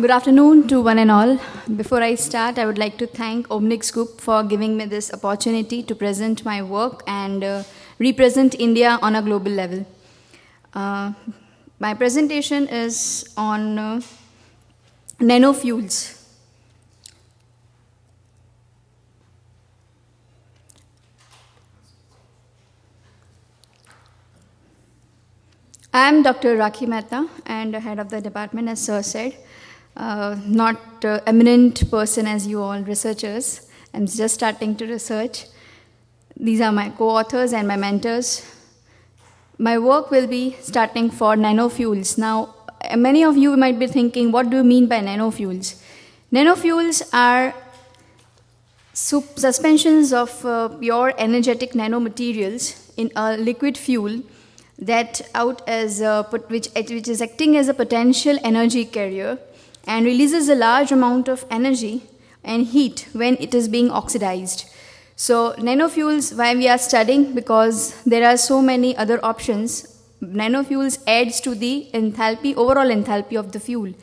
Good afternoon to one and all. Before I start, I would like to thank Omnix Group for giving me this opportunity to present my work and represent India on a global level. My presentation is on nanofuels. I am Dr. Rakhi Mehta and head of the department, as Sir said. Not eminent person as you all researchers. I'm just starting to research. These are my co-authors and my mentors. My work will be starting for nanofuels. Now, many of you might be thinking, what do you mean by nanofuels? Nanofuels are suspensions of pure energetic nanomaterials in a liquid fuel that which is acting as a potential energy carrier and releases a large amount of energy and heat when it is being oxidized. So nanofuels, why we are studying, because there are so many other options. Nanofuels adds to the enthalpy, overall enthalpy of the fuel.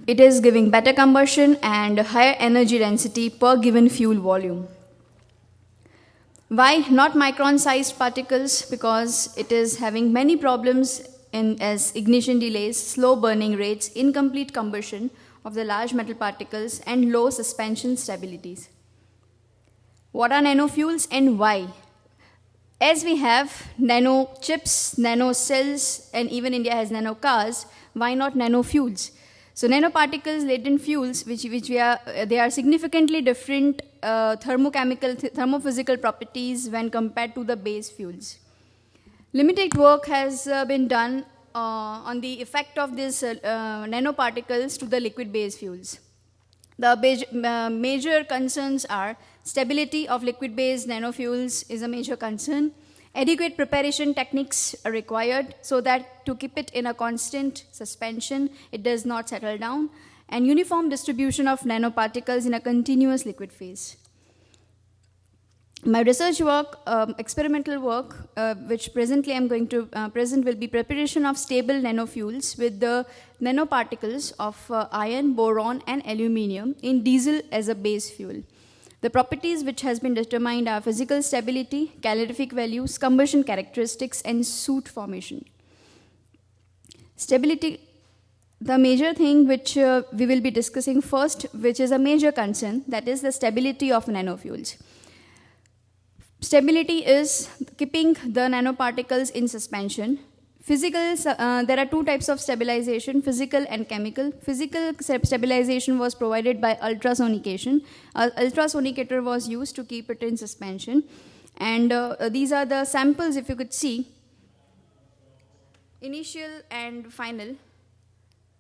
It is giving better combustion and higher energy density per given fuel volume. Why not micron-sized particles? Because it is having many problems as ignition delays, slow burning rates, incomplete combustion of the large metal particles, and low suspension stabilities. What are nanofuels and why? As we have nano chips, nano cells, and even India has nano cars, why not nanofuels? So nanoparticles, latent fuels, they are significantly different thermophysical properties when compared to the base fuels. Limited work has been done on the effect of these nanoparticles to the liquid base fuels. The major concerns are stability of liquid based nanofuels is a major concern. Adequate preparation techniques are required so that to keep it in a constant suspension, it does not settle down, and uniform distribution of nanoparticles in a continuous liquid phase. My research work, experimental work, which presently I'm going to present, will be preparation of stable nanofuels with the nanoparticles of iron, boron, and aluminium in diesel as a base fuel. The properties which has been determined are physical stability, calorific values, combustion characteristics, and soot formation. Stability, the major thing which we will be discussing first, which is a major concern, that is the stability of nanofuels. Stability is keeping the nanoparticles in suspension. There are two types of stabilization, physical and chemical. Physical stabilization was provided by ultrasonication. Ultrasonicator was used to keep it in suspension. And these are the samples, if you could see. Initial and final.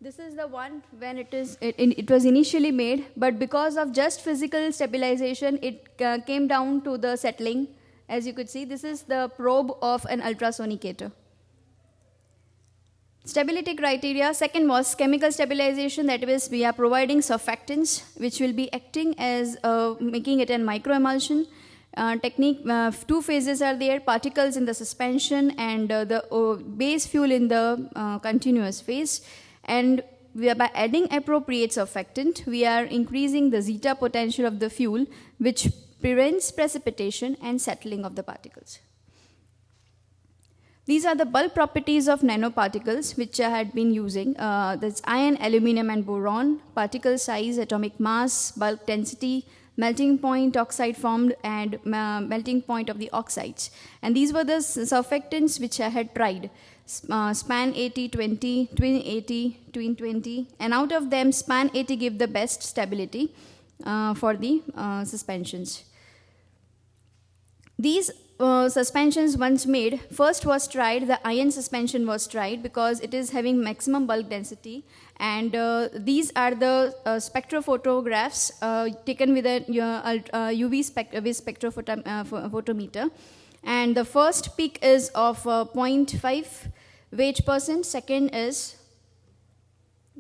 This is the one when it was initially made, but because of just physical stabilization, it came down to the settling. As you could see, this is the probe of an ultrasonicator. Stability criteria, second was chemical stabilization, that is we are providing surfactants which will be acting as making it a microemulsion. Technique, two phases are there, particles in the suspension and the base fuel in the continuous phase. And by adding appropriate surfactant, we are increasing the zeta potential of the fuel, which prevents precipitation and settling of the particles. These are the bulk properties of nanoparticles which I had been using. That's iron, aluminium, and boron, particle size, atomic mass, bulk density, melting point, oxide formed, and melting point of the oxides. And these were the surfactants which I had tried. Span 80, 20, twin 80, twin 20, and out of them span 80 gave the best stability for the suspensions. These suspensions once made, first was tried, the iron suspension was tried because it is having maximum bulk density, and these are the spectrophotographs taken with a UV spectrophotometer. And the first peak is of 0.5 weight percent, second is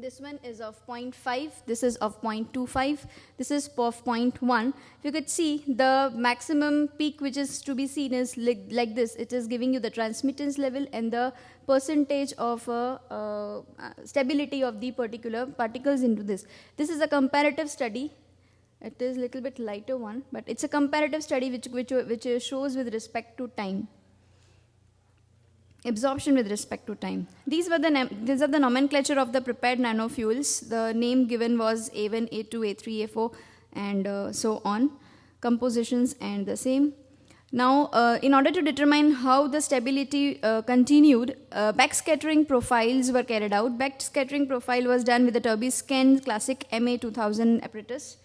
This one is of 0.5, this is of 0.25, this is of 0.1. If you could see, the maximum peak which is to be seen is like this. It is giving you the transmittance level and the percentage of stability of the particular particles into this. This is a comparative study. It is a little bit lighter one, but it's a comparative study which shows with respect to time. Absorption with respect to time. These are the nomenclature of the prepared nanofuels. The name given was A1, A2, A3, A4, and so on. Compositions and the same. Now, in order to determine how the stability continued, backscattering profiles were carried out. Backscattering profile was done with the Turbiscan Classic MA 2000 apparatus.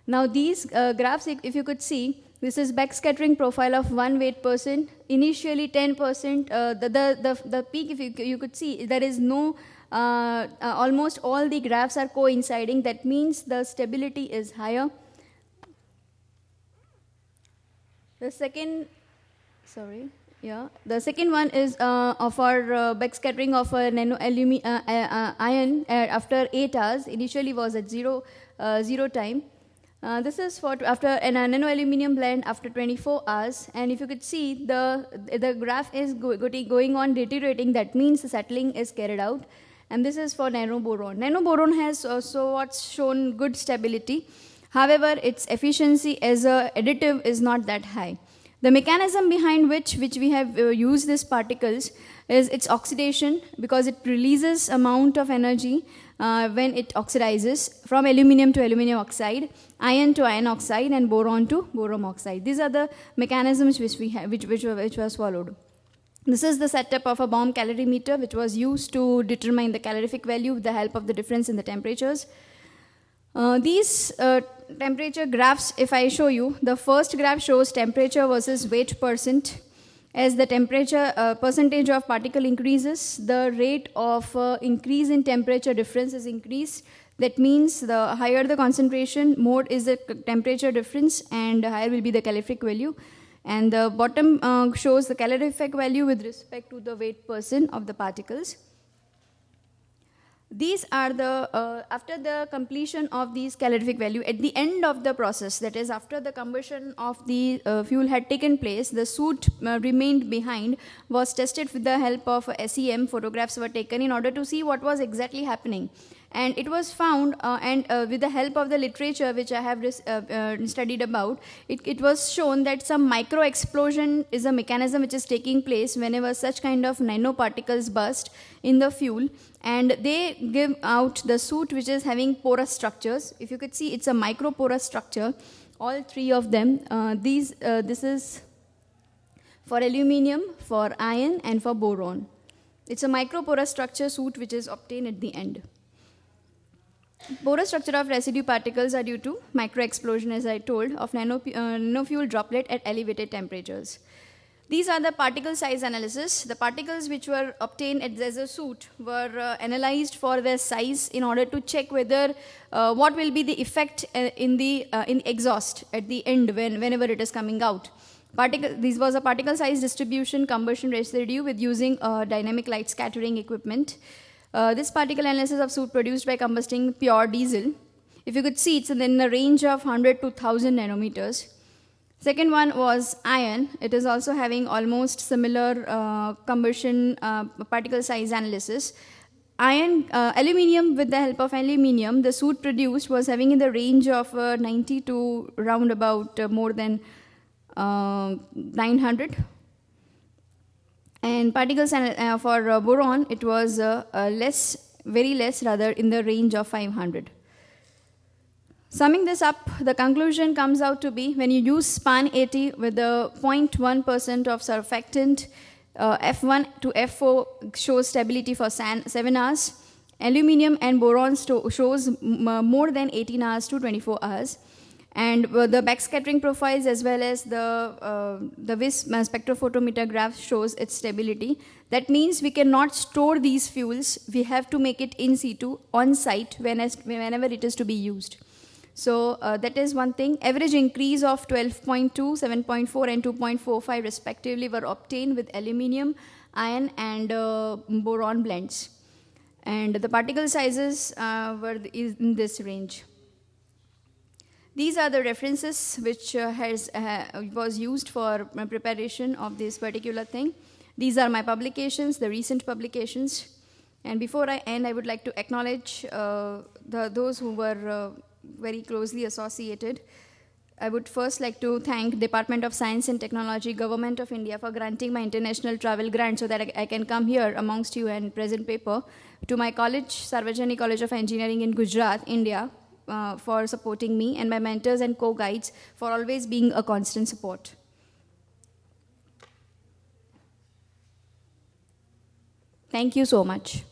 Now, these graphs, if you could see, this is backscattering profile of one weight person. Initially 10%, the peak, if you could see, there is no, almost all the graphs are coinciding. That means the stability is higher. The second, the second one is of our backscattering of a nano ion after 8 hours. Initially was at zero time. This is for after a nano-aluminium blend after 24 hours, and if you could see, the graph is going on deteriorating. That means the settling is carried out, and this is for nanoboron. Nanoboron has also what's shown good stability. However, its efficiency as a additive is not that high. The mechanism behind which we have used these particles is its oxidation, because it releases amount of energy when it oxidizes from aluminium to aluminium oxide, iron to iron oxide, and boron to boron oxide. These are the mechanisms which we have, which was followed. This is the setup of a bomb calorimeter, which was used to determine the calorific value with the help of the difference in the temperatures. These temperature graphs, if I show you, the first graph shows temperature versus weight percent. As the temperature percentage of particle increases, the rate of increase in temperature difference is increased. That means the higher the concentration, more is the temperature difference, and higher will be the calorific value. And the bottom shows the calorific value with respect to the weight percent of the particles. These are the, after the completion of these calorific value, at the end of the process, that is after the combustion of the fuel had taken place, the soot remained behind, was tested with the help of SEM. Photographs were taken in order to see what was exactly happening. And it was found, with the help of the literature which I have studied about, it was shown that some micro explosion is a mechanism which is taking place whenever such kind of nanoparticles burst in the fuel, and they give out the soot which is having porous structures. If you could see, it's a microporous structure, all three of them. This is for aluminium, for iron, and for boron. It's a microporous structure soot which is obtained at the end. Porous structure of residue particles are due to microexplosion, as I told, of nanofuel droplet at elevated temperatures. These are the particle size analysis. The particles which were obtained as a soot were analyzed for their size in order to check whether what will be the effect in the exhaust at the end whenever it is coming out. This was a particle size distribution combustion residue with using dynamic light scattering equipment. This particle analysis of soot produced by combusting pure diesel. If you could see, it's in the range of 100 to 1000 nanometers. Second one was iron. It is also having almost similar combustion particle size analysis. Iron, aluminium, with the help of aluminium, the soot produced was having in the range of 90 to round about more than 900. And particles for boron, it was very less rather, in the range of 500. Summing this up, the conclusion comes out to be, when you use span 80 with the 0.1% of surfactant, F1 to F4 shows stability for 7 hours. Aluminium and boron shows more than 18 hours to 24 hours. And the backscattering profiles as well as the WIS spectrophotometer graph shows its stability. That means we cannot store these fuels. We have to make it in situ, on site, whenever it is to be used. So that is one thing. Average increase of 12.2, 7.4 and 2.45 respectively were obtained with aluminium, iron and boron blends. and the particle sizes were in this range. These are the references which was used for preparation of this particular thing. These are my publications, the recent publications. And before I end, I would like to acknowledge those who were very closely associated. I would first like to thank Department of Science and Technology, Government of India for granting my international travel grant so that I can come here amongst you and present paper. To my college, Sarvajani College of Engineering in Gujarat, India, for supporting me, and my mentors and co-guides for always being a constant support. Thank you so much.